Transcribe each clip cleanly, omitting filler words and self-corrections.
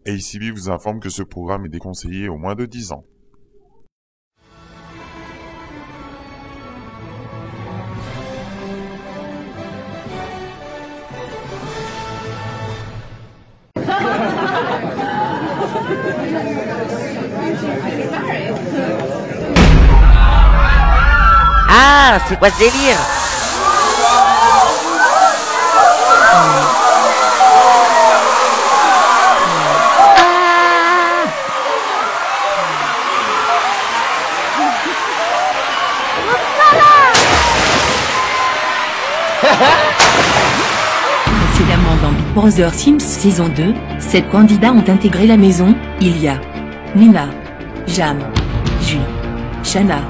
ACB vous informe que ce programme est déconseillé aux moins de 10 ans. Ah, c'est quoi ce délire? Précédemment dans Big Brother Sims saison 2, 7 candidats ont intégré la maison. Il y a Nina, Jam, Jules, Shanna,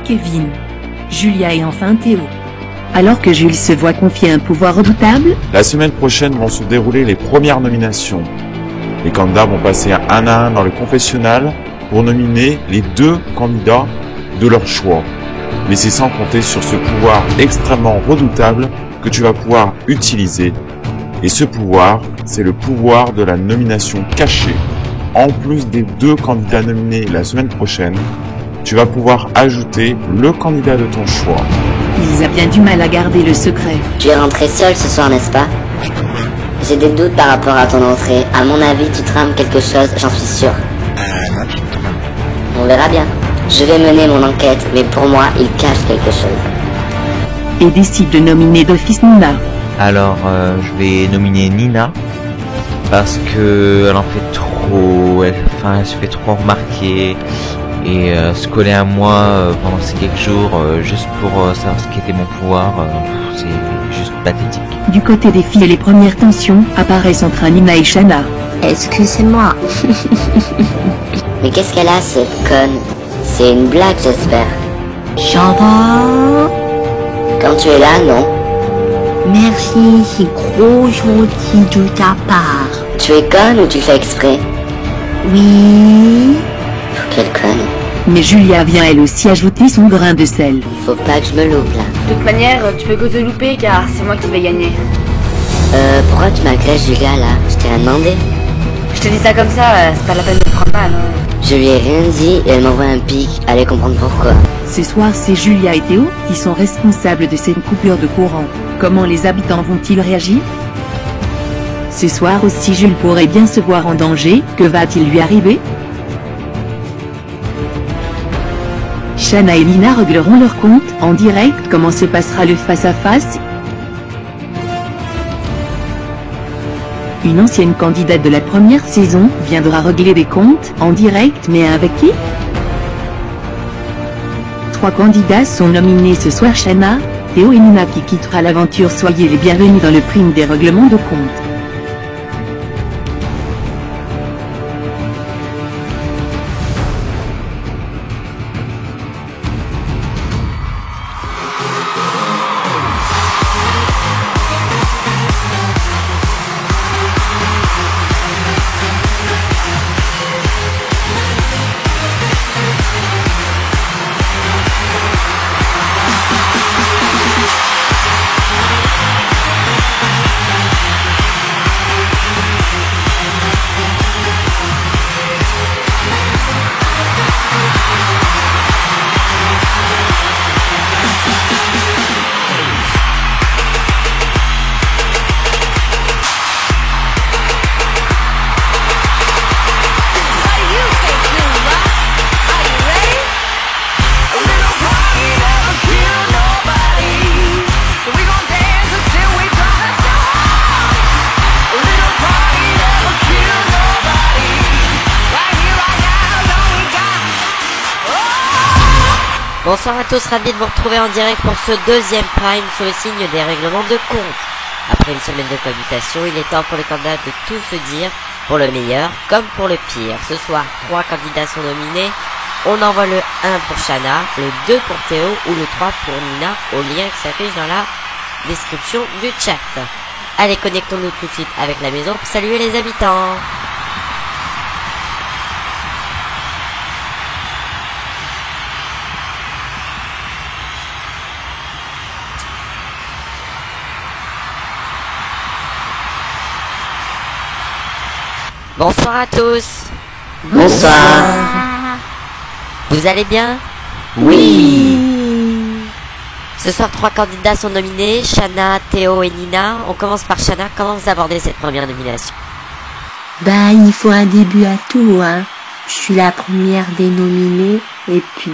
Kevin, Julia et enfin Théo. Alors que Jules se voit confier un pouvoir redoutable, La semaine prochaine vont se dérouler les premières nominations. Les candidats vont passer un à un dans le confessionnal pour nominer les 2 candidats de leur choix. Mais c'est sans compter sur ce pouvoir extrêmement redoutable que tu vas pouvoir utiliser. Et ce pouvoir, c'est le pouvoir de la nomination cachée. En plus des 2 candidats nominés la semaine prochaine, tu vas pouvoir ajouter le candidat de ton choix. ils ont bien du mal à garder le secret. Tu es rentré seul ce soir, n'est-ce pas? J'ai des doutes par rapport à ton entrée. À mon avis, tu trames quelque chose, j'en suis sûr. On verra bien. Je vais mener mon enquête, mais pour moi, il cache quelque chose. Et décide de nominer d'office Nina. Alors, je vais nominer Nina parce que elle en fait trop, elle se fait trop remarquer et se coller à moi pendant ces quelques jours juste pour savoir ce qu'était mon pouvoir, c'est juste pathétique. Du côté des filles, les premières tensions apparaissent entre Nina et Shanna. Excusez-moi. Mais qu'est-ce qu'elle a, cette conne? C'est une blague, j'espère. Shanna, Quand tu es là, non? merci, c'est gros gentil de ta part. Tu es conne ou tu le fais exprès? Oui, Quelle conne. Mais Julia vient elle aussi ajouter son grain de sel. Faut pas que je me loupe, là. De toute manière, tu peux que te louper car c'est moi qui vais gagner. Pourquoi tu m'agresses, Julia, là? Je t'ai rien demandé. Je te dis ça comme ça, c'est pas la peine de te prendre mal, hein. Je lui ai rien dit et elle m'envoie un pic. Allez comprendre pourquoi. Ce soir, c'est Julia et Théo qui sont responsables de cette coupure de courant. Comment les habitants vont-ils réagir? Ce soir aussi, Jules pourrait bien se voir en danger. Que va-t-il lui arriver? Shanna et Nina régleront leur compte en direct. Comment se passera le face-à-face? Une ancienne candidate de la première saison viendra régler des comptes en direct, mais avec qui? 3 candidats sont nominés ce soir: Shanna, Théo et Nina qui quittera l'aventure. Soyez les bienvenus dans le prime des règlements de compte. Bonsoir à tous, ravi de vous retrouver en direct pour ce deuxième prime sous le signe des règlements de compte. Après une semaine de cohabitation, il est temps pour les candidats de tout se dire, pour le meilleur comme pour le pire. Ce soir, 3 candidats sont nominés. On envoie le 1 pour Shanna, le 2 pour Théo ou le 3 pour Nina au lien qui s'affiche dans la description du chat. Allez, connectons-nous tout de suite avec la maison pour saluer les habitants. Bonsoir à tous. Bonsoir. Vous allez bien? Oui. Ce soir, 3 candidats sont nominés, Shana, Théo et Nina. On commence par Shana. Comment vous abordez cette première nomination? Il faut un début à tout, hein. Je suis la première des nominées, et puis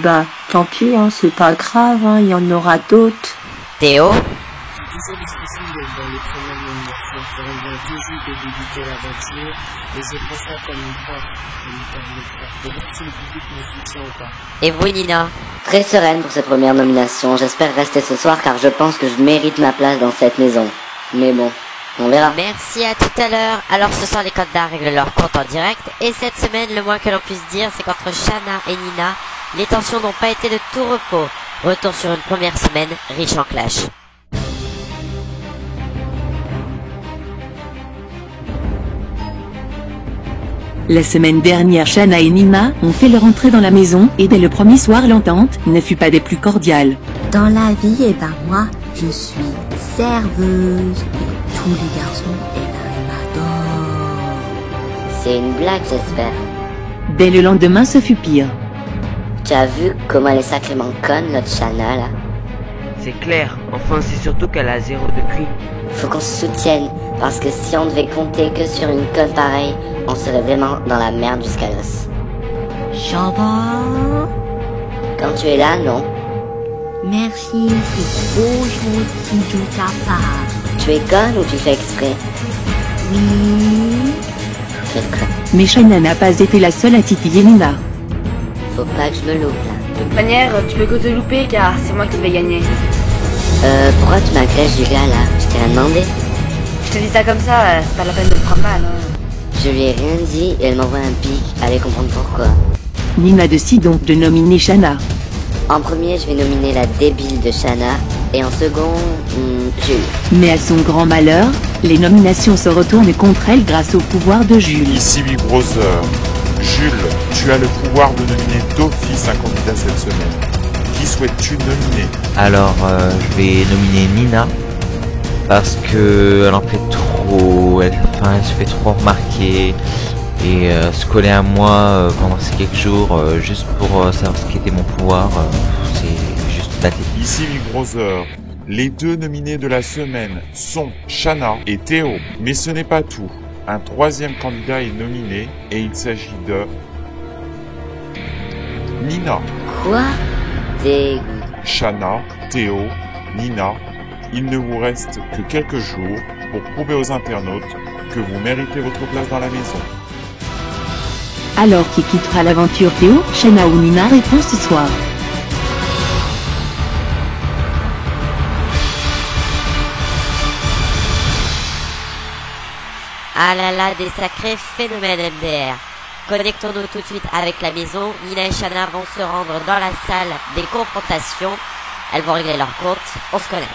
tant pis, hein, c'est pas grave, hein, il y en aura d'autres. Théo? C'est toujours difficile dans les premières nominations pour un vient tout juste de débuter l'aventure, et je prends ça comme une force qui me permettra de voir si le public me soutient ou pas. Et vous, Nina? Très sereine pour cette première nomination. J'espère rester ce soir car je pense que je mérite ma place dans cette maison. Mais bon, on verra. Merci, à tout à l'heure. Alors ce soir, les candidats règlent leur compte en direct. Et cette semaine, le moins que l'on puisse dire, c'est qu'entre Shana et Nina, les tensions n'ont pas été de tout repos. Retour sur une première semaine riche en clash. La semaine dernière, Shana et Nina ont fait leur entrée dans la maison et dès le premier soir, l'entente ne fut pas des plus cordiales. Dans la vie, moi, je suis serveuse. Et tous les garçons, ils m'adorent. C'est une blague, j'espère. Dès le lendemain, ce fut pire. Tu as vu comment elle est sacrément conne, notre Shana, là? C'est clair, enfin c'est surtout qu'elle a 0 de QI. Faut qu'on se soutienne, parce que si on devait compter que sur une conne pareille, on serait vraiment dans la merde jusqu'à l'os. Chaba. Quand tu es là, non? Merci, c'est trop gentil de ta part. Tu es conne ou tu fais exprès? Oui. Quel con. Mais Shana n'a pas été la seule à titiller Nina. Faut pas que je me loupe, là. De toute manière, tu peux que te louper car c'est moi qui vais gagner. Pourquoi tu m'agrèges, Julia, là? Je t'ai rien demandé. Je te dis ça comme ça, c'est pas la peine de te prendre mal. Hein. Je lui ai rien dit et elle m'envoie un pic. Allez comprendre pourquoi. Nina décide donc de nominer Shana. En premier, je vais nominer la débile de Shana. Et en second, Jules. Mais à son grand malheur, les nominations se retournent contre elle grâce au pouvoir de Jules. Ici Big Brother. Jules, tu as le pouvoir de nominer d'office un candidat cette semaine. Qui souhaites-tu nominer? Alors, je vais nominer Nina. Parce que elle en fait trop, elle se fait trop remarquer. Et se coller à moi pendant ces quelques jours, juste pour savoir ce qu'était mon pouvoir, c'est juste pathétique. Ici Big Brother. Les 2 nominés de la semaine sont Shana et Théo. Mais ce n'est pas tout. Un 3e candidat est nominé et il s'agit de Nina. Quoi? Des... Shana, Théo, Nina, il ne vous reste que quelques jours pour prouver aux internautes que vous méritez votre place dans la maison. Alors qui quittera l'aventure, Théo, Shana ou Nina? Répond ce soir. Ah là là, des sacrés phénomènes MDR. Connectons-nous tout de suite avec la maison. Nina et Shana vont se rendre dans la salle des confrontations. Elles vont régler leur compte. On se connecte.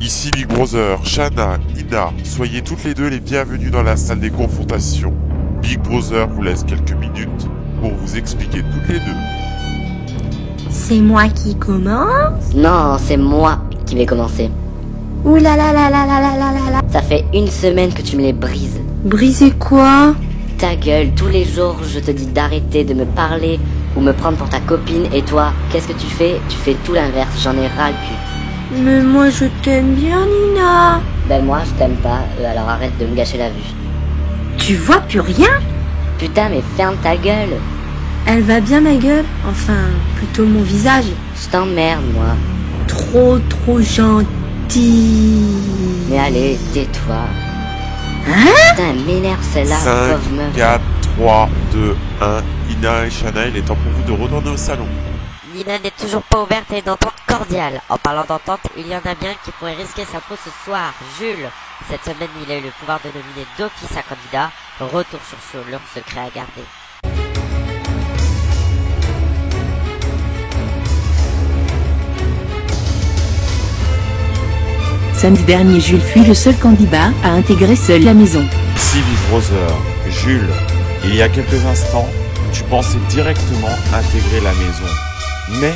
Ici Big Brother, Shana, Nina, soyez toutes les 2 les bienvenues dans la salle des confrontations. Big Brother vous laisse quelques minutes pour vous expliquer toutes les 2. C'est moi qui commence? Non, c'est moi qui vais commencer. Ouh là là là là là là là là là. Ça fait 1 semaine que tu me les brises. Briser quoi? Ta gueule, tous les jours je te dis d'arrêter de me parler ou me prendre pour ta copine et toi, qu'est-ce que tu fais? Tu fais tout l'inverse, j'en ai ras le cul. Mais moi je t'aime bien, Nina. Ben moi je t'aime pas, alors arrête de me gâcher la vue. Tu vois plus rien? Putain mais ferme ta gueule. Elle va bien ma gueule? Enfin, plutôt mon visage. Je t'emmerde moi. Trop gentil. petit. Mais allez, tais-toi. Hein? Putain, elle m'énerve celle-là, 5, pauvre meuf. 4, 3, 2, 1. Nina et Shana, il est temps pour vous de retourner au salon. Nina n'est toujours pas ouverte à une entente cordiale. En parlant d'entente, il y en a bien qui pourrait risquer sa peau ce soir. Jules. Cette semaine, il a eu le pouvoir de nominer d'office un candidat. Retour sur leur secret à garder. Samedi dernier, Jules fut le seul candidat à intégrer seul la maison. Ici Big Brother, Jules, il y a quelques instants, tu pensais directement intégrer la maison. Mais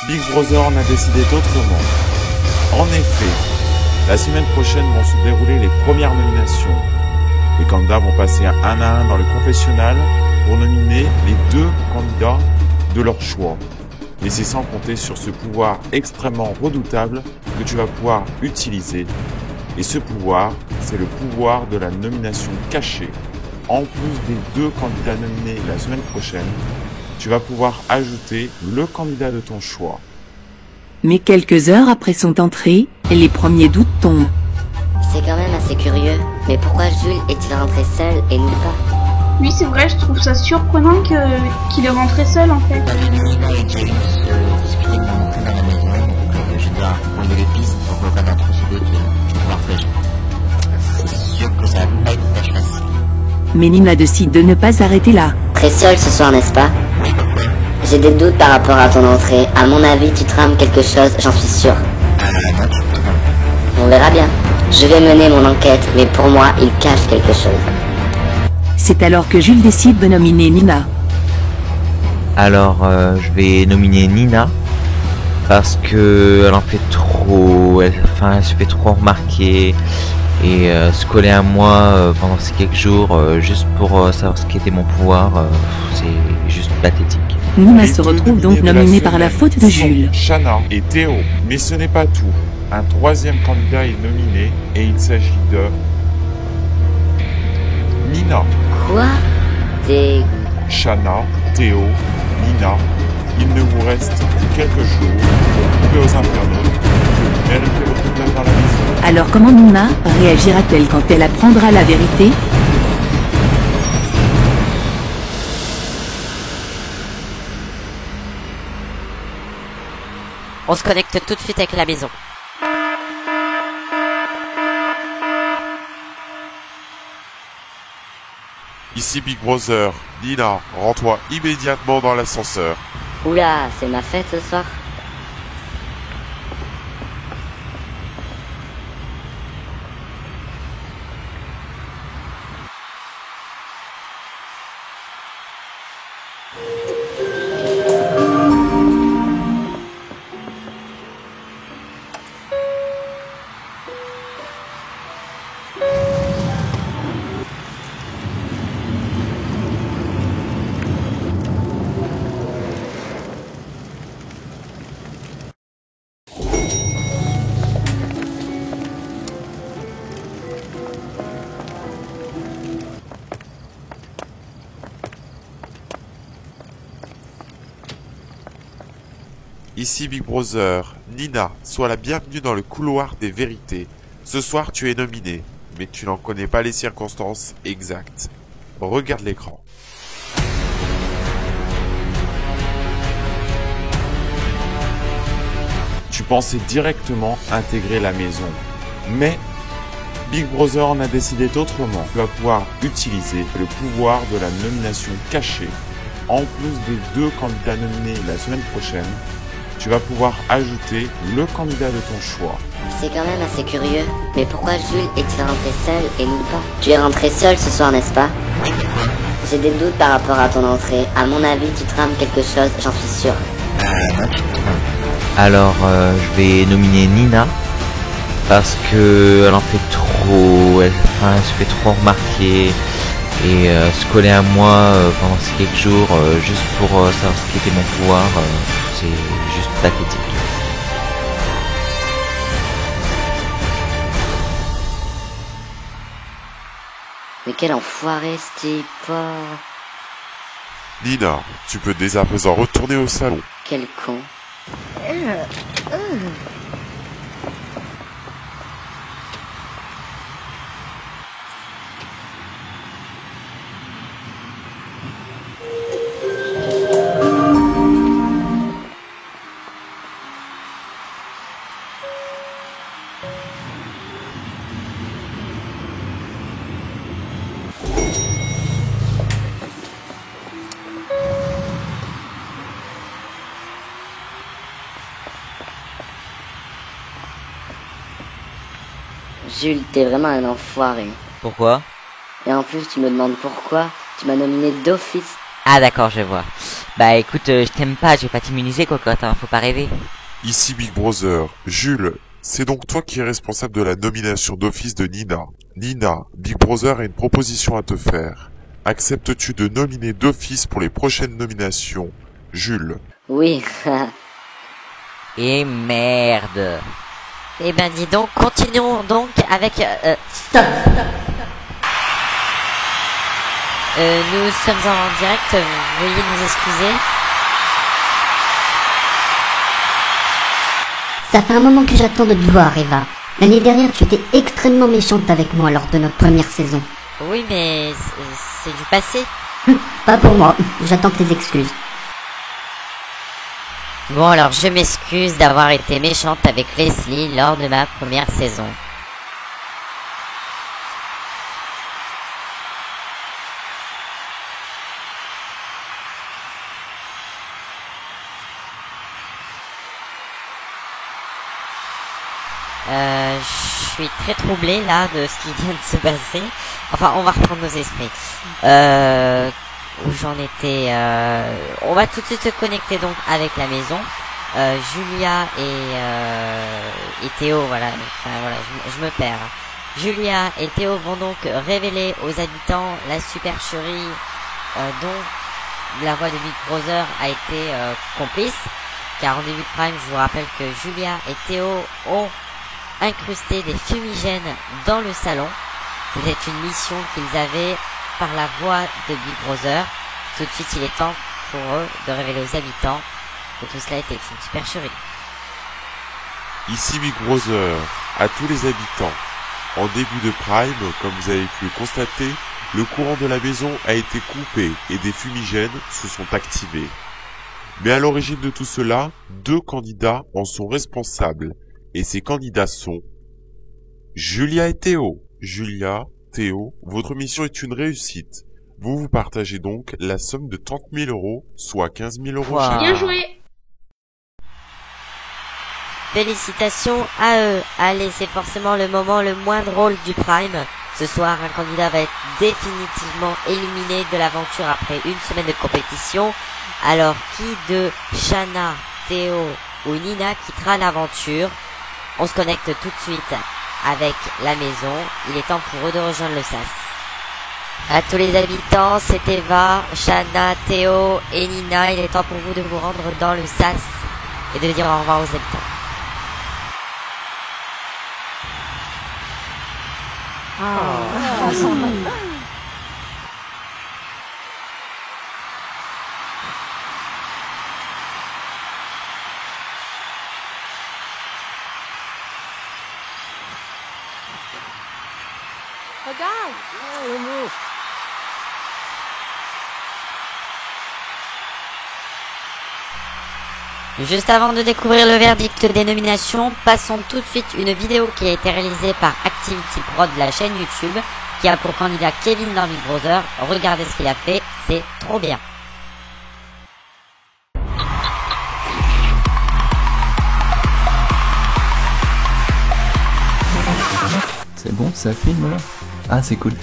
Big Brother en a décidé autrement. En effet, la semaine prochaine vont se dérouler les premières nominations. Les candidats vont passer un à un dans le confessionnal pour nominer les 2 candidats de leur choix. Mais c'est sans compter sur ce pouvoir extrêmement redoutable que tu vas pouvoir utiliser. Et ce pouvoir, c'est le pouvoir de la nomination cachée. En plus des 2 candidats nominés la semaine prochaine, tu vas pouvoir ajouter le candidat de ton choix. Mais quelques heures après son entrée, les premiers doutes tombent. C'est quand même assez curieux. Mais pourquoi Jules est-il rentré seul et nous pas? Oui, c'est vrai, je trouve ça surprenant qu'il est rentré seul en fait. Nina et James discutaient de mon entrée dans la maison, donc je dois envoyer les pistes pour reconnaître ceux d'autres qui vont pouvoir faire. C'est sûr que ça va pas être une tâche facile. Mais Nina décide de ne pas arrêter là. Très seul ce soir, n'est-ce pas? J'ai des doutes par rapport à ton entrée. À mon avis, tu trames quelque chose, j'en suis sûr. Non, tu peux pas. On verra bien. Je vais mener mon enquête, mais pour moi, il cache quelque chose. C'est alors que Jules décide de nominer Nina. Alors, je vais nominer Nina parce que elle en fait trop, elle se fait trop remarquer et se coller à moi pendant ces quelques jours juste pour savoir ce qu'était mon pouvoir, c'est juste pathétique. Nina Les se 2 retrouve donc nominés de nominée par la semaine faute de sont Jules. Shana et Théo. Mais ce n'est pas tout. Un 3e candidat est nominé et il s'agit de Nina. Quoi? T'es... Shana, Théo, Nina, il ne vous reste que quelques jours pour prouver aux internautes que vous méritez votre place dans la maison. Alors comment Nina réagira-t-elle quand elle apprendra la vérité? On se connecte tout de suite avec la maison. Ici Big Brother. Nina, rends-toi immédiatement dans l'ascenseur. Oula, c'est ma fête ce soir? Ici Big Brother. Nina, sois la bienvenue dans le couloir des vérités. Ce soir, tu es nominée, mais tu n'en connais pas les circonstances exactes. Regarde l'écran. Tu pensais directement intégrer la maison. Mais Big Brother en a décidé autrement. Tu vas pouvoir utiliser le pouvoir de la nomination cachée. En plus des 2 candidats nominés la semaine prochaine, tu vas pouvoir ajouter le candidat de ton choix. C'est quand même assez curieux. Mais pourquoi Jules est-il rentré seul et nous pas? Tu es rentré seul ce soir, n'est-ce pas? J'ai des doutes par rapport à ton entrée. À mon avis, tu trames quelque chose, j'en suis sûr. Non, tu peux pas. Alors, je vais nominer Nina parce que elle en fait trop, elle se fait trop remarquer et se coller à moi pendant ces quelques jours juste pour savoir ce qu'était mon pouvoir, c'est juste pathétique. Mais quel enfoiré ce type. Oh, Nina, tu peux dès à présent retourner au salon. quel con. Jules, t'es vraiment un enfoiré. Pourquoi? Et en plus, tu me demandes pourquoi tu m'as nominé d'office. Ah d'accord, je vois. Bah écoute, je t'aime pas, je vais pas t'immuniser cocotte, hein, faut pas rêver. Ici Big Brother. Jules, c'est donc toi qui es responsable de la nomination d'office de Nina. Nina, Big Brother a une proposition à te faire. Acceptes-tu de nominer d'office pour les prochaines nominations Jules? Oui. Et merde. Eh ben dis donc, continuons donc avec... Stop. Nous sommes en direct, veuillez nous excuser. Ça fait un moment que j'attends de te voir, Eva. L'année dernière, tu étais extrêmement méchante avec moi lors de notre première saison. Oui, mais c'est du passé. Pas pour moi, j'attends tes excuses. Bon alors, je m'excuse d'avoir été méchante avec Leslie lors de ma première saison. Je suis très troublé là de ce qui vient de se passer. Enfin, on va reprendre nos esprits. Où j'en étais. On va tout de suite se connecter donc avec la maison. Julia et Théo, voilà. Enfin voilà, je me perds. Julia et Théo vont donc révéler aux habitants la supercherie dont la voix de Big Brother a été complice. Car en début de prime, je vous rappelle que Julia et Théo ont incrusté des fumigènes dans le salon. C'était une mission qu'ils avaient par la voix de Big Brother. Tout de suite, il est temps pour eux de révéler aux habitants que tout cela était une supercherie. Ici Big Brother, à tous les habitants. En début de prime, comme vous avez pu le constater, le courant de la maison a été coupé et des fumigènes se sont activés. Mais à l'origine de tout cela, 2 candidats en sont responsables. Et ces candidats sont Julia et Théo. Julia, Théo, votre mission est une réussite. Vous partagez donc la somme de 30 000 €, soit 15 000 € chacun. Bien joué. Félicitations à eux. Allez, c'est forcément le moment le moins drôle du prime. Ce soir, un candidat va être définitivement éliminé de l'aventure après une semaine de compétition. Alors, qui de Shana, Théo ou Nina quittera l'aventure? On se connecte tout de suite avec la maison. Il est temps pour eux de rejoindre le SAS. À tous les habitants, c'est Eva, Shana, Théo et Nina. Il est temps pour vous de vous rendre dans le SAS et de dire au revoir aux habitants. Juste avant de découvrir le verdict des nominations, passons tout de suite une vidéo qui a été réalisée par Activity Prod, la chaîne YouTube, qui a pour candidat Kevin dans Big Brother. Regardez ce qu'il a fait, c'est trop bien. C'est bon, ça filme là? Ah, c'est cool.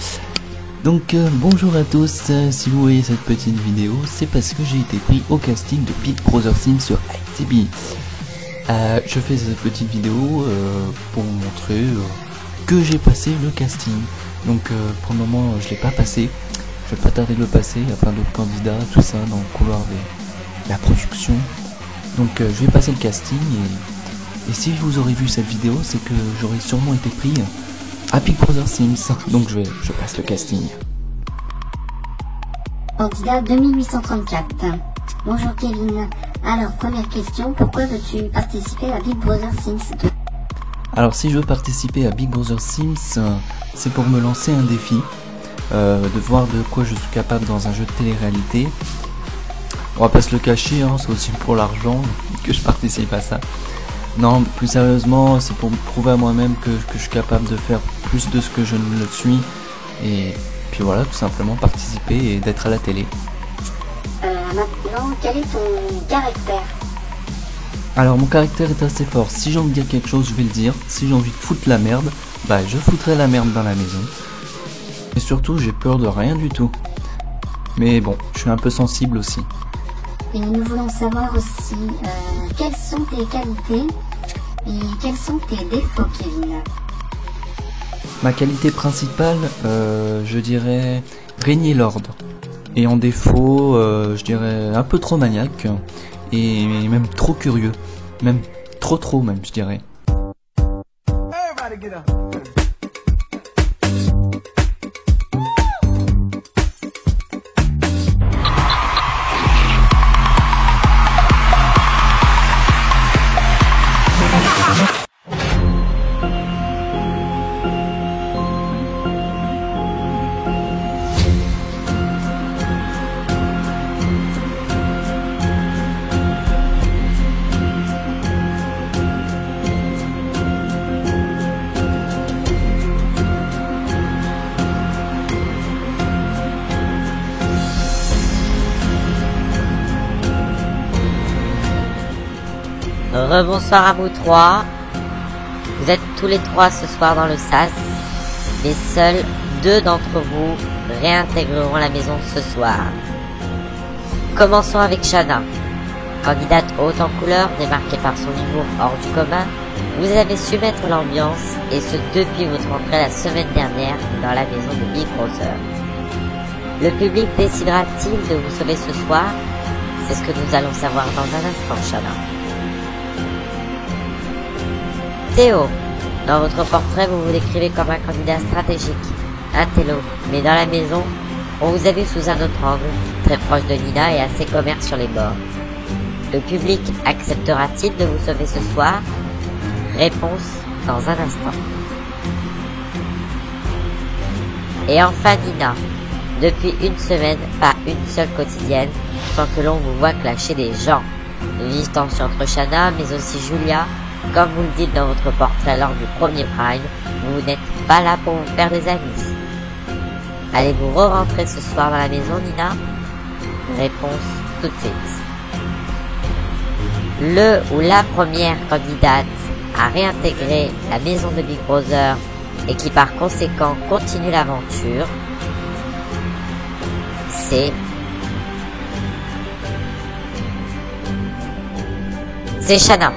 Donc bonjour à tous, si vous voyez cette petite vidéo, c'est parce que j'ai été pris au casting de Big Brother Sims sur ITV. Je fais cette petite vidéo pour vous montrer que j'ai passé le casting. Donc pour le moment je l'ai pas passé, je vais pas tarder de le passer, il y a plein d'autres candidats, tout ça dans le couloir de la production. Donc je vais passer le casting et si vous aurez vu cette vidéo, c'est que j'aurais sûrement été pris à Big Brother Sims, donc je passe le casting. Candidat 2834. Bonjour Kevin. Alors, première question, pourquoi veux-tu participer à Big Brother Sims 2? Alors si je veux participer à Big Brother Sims, c'est pour me lancer un défi, de voir de quoi je suis capable dans un jeu de télé-réalité. On va pas se le cacher, hein, c'est aussi pour l'argent que je participe à ça. Non, plus sérieusement, c'est pour me prouver à moi-même que je suis capable de faire plus de ce que je ne le suis. Et puis voilà, tout simplement participer et d'être à la télé. Maintenant, quel est ton caractère? Alors mon caractère est assez fort, si j'ai envie de dire quelque chose je vais le dire, si j'ai envie de foutre la merde, bah je foutrai la merde dans la maison. Et surtout j'ai peur de rien du tout. Mais bon, je suis un peu sensible aussi. Et nous voulons savoir aussi quelles sont tes qualités et quels sont tes défauts, Kevin. Ma qualité principale, je dirais régner l'ordre. Et en défaut, je dirais un peu trop maniaque. Et même trop curieux. Même trop même, je dirais. Rebonsoir à vous trois. Vous êtes tous les trois ce soir dans le SAS, mais seuls 2 d'entre vous réintégreront la maison ce soir. Commençons avec Shanna. Candidate haute en couleur, démarquée par son humour hors du commun, vous avez su mettre l'ambiance, et ce depuis votre entrée la semaine dernière dans la maison de Big Brother. Le public décidera-t-il de vous sauver ce soir? C'est ce que nous allons savoir dans un instant, Shanna. Théo, dans votre portrait, vous vous décrivez comme un candidat stratégique, un télo, mais dans la maison, on vous a vu sous un autre angle, très proche de Nina et assez commère sur les bords. Le public acceptera-t-il de vous sauver ce soir? Réponse dans un instant. Et enfin Nina, depuis une semaine, pas une seule quotidienne, sans que l'on vous voit clasher des gens. Vive tension entre Shanna, mais aussi Julia. Comme vous le dites dans votre portrait lors du premier Prime, vous n'êtes pas là pour vous faire des amis. Allez-vous re-rentrer ce soir dans la maison, Nina? Réponse tout de suite. Le ou la première candidate à réintégrer la maison de Big Brother et qui par conséquent continue l'aventure, c'est Shanna.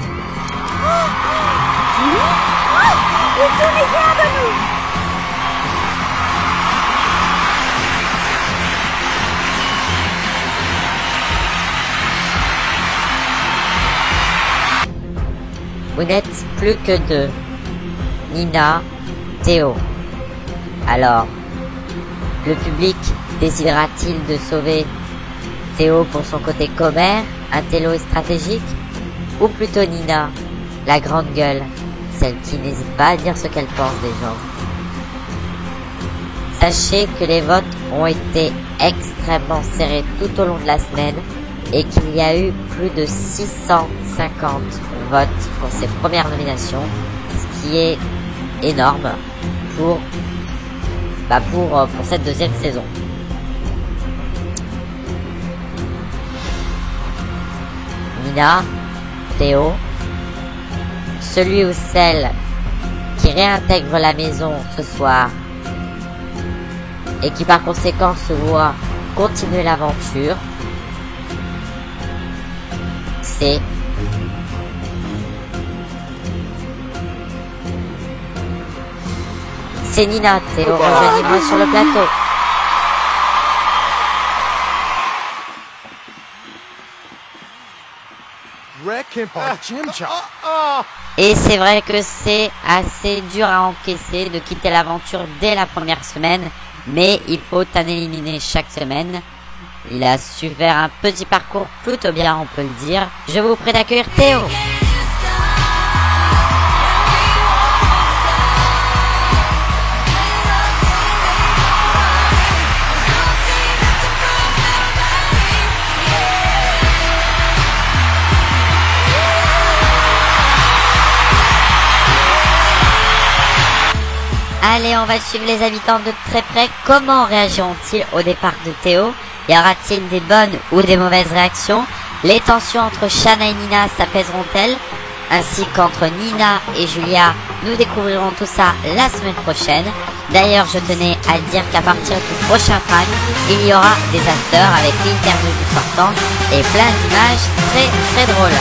Vous n'êtes plus que 2. Nina, Théo. Alors, le public décidera-t-il de sauver Théo pour son côté commère, un télo et stratégique, ou plutôt Nina, la grande gueule, celle qui n'hésite pas à dire ce qu'elle pense des gens? Sachez que les votes ont été extrêmement serrés tout au long de la semaine et qu'il y a eu plus de 650 votes pour ces premières nominations, ce qui est énorme pour cette deuxième saison. Nina, Théo, celui ou celle qui réintègre la maison ce soir et qui par conséquent se voit continuer l'aventure, c'est Nina. Théo, rejoignez-moi sur le plateau. Et c'est vrai que c'est assez dur à encaisser de quitter l'aventure dès la première semaine, mais il faut en éliminer chaque semaine. Il a su faire un petit parcours plutôt bien, on peut le dire. Je vous prie d'accueillir Théo. Allez, on va suivre les habitants de très près. Comment réagiront-ils au départ de Théo? Y aura-t-il des bonnes ou des mauvaises réactions? Les tensions entre Shanna et Nina s'apaiseront-elles? Ainsi qu'entre Nina et Julia, nous découvrirons tout ça la semaine prochaine. D'ailleurs, je tenais à dire qu'à partir du prochain Prime, il y aura des acteurs avec l'interview du sortant et plein d'images très drôles.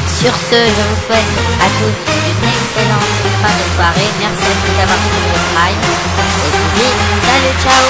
Sur ce, je vous souhaite à tous une excellente fin de soirée. Merci à tous d'avoir suivi le Prime. Et je vous dis salut, ciao.